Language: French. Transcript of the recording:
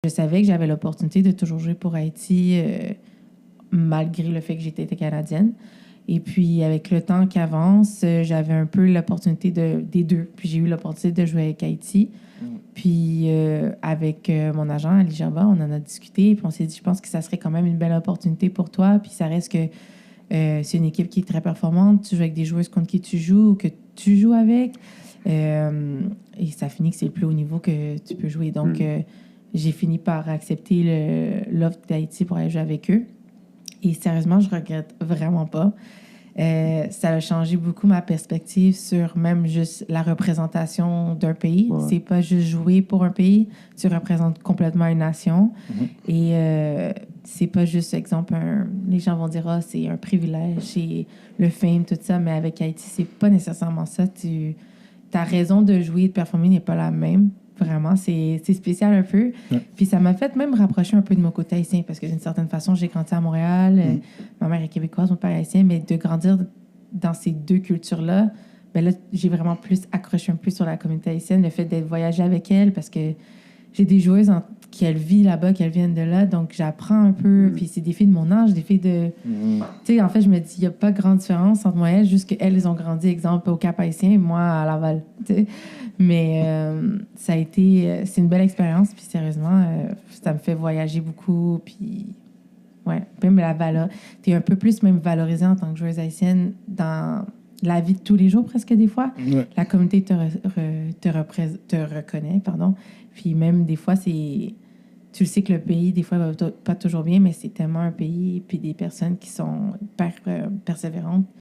Je savais que j'avais l'opportunité de toujours jouer pour Haïti, malgré le fait que j'étais canadienne. Et puis, avec le temps qui avance, j'avais un peu l'opportunité des deux. Puis, j'ai eu l'opportunité de jouer avec Haïti. Puis, avec mon agent, Ali Gerba, on en a discuté. Puis, on s'est dit, je pense que ça serait quand même une belle opportunité pour toi. Puis, ça reste que c'est une équipe qui est très performante. Tu joues avec des joueuses contre qui tu joues ou que tu joues avec. Et ça finit que c'est le plus haut niveau que tu peux jouer. Donc, j'ai fini par accepter l'offre d'Haïti pour aller jouer avec eux. Et sérieusement, je regrette vraiment pas. Ça a changé beaucoup ma perspective sur même juste la représentation d'un pays. Ouais. C'est pas juste jouer pour un pays, tu représentes complètement une nation. Et c'est pas juste, exemple, les gens vont dire, ah, c'est un privilège, c'est le fame, tout ça, mais avec Haïti, c'est pas nécessairement ça. Ta raison de jouer et de performer n'est pas la même. Vraiment, c'est spécial un peu. Ouais. Puis ça m'a fait même rapprocher un peu de mon côté haïtien, parce que d'une certaine façon, j'ai grandi à Montréal. Ma mère est québécoise, mon père est haïtien, mais de grandir dans ces deux cultures-là, ben là, j'ai vraiment plus accroché un peu sur la communauté haïtienne, le fait d'être voyager avec elle, parce que j'ai des joueuses qui elles vivent là-bas, qu'elles viennent de là, donc j'apprends un peu. Puis c'est des filles de mon âge, des filles de... Tu sais, en fait, je me dis, il n'y a pas grande différence entre moi et elles, juste qu'elles, elles ont grandi, exemple, au Cap-Haïtien, et moi, à Laval, tu sais. Mais ça a été... c'est une belle expérience, puis sérieusement, ça me fait voyager beaucoup, puis... Ouais, même la valeur. Tu es un peu plus même valorisée en tant que joueuse haïtienne dans la vie de tous les jours, presque des fois. Ouais. La communauté te reconnaît, pardon. Puis même des fois, c'est... Tu le sais que le pays, des fois, va pas toujours bien, mais c'est tellement un pays, puis des personnes qui sont hyper persévérantes.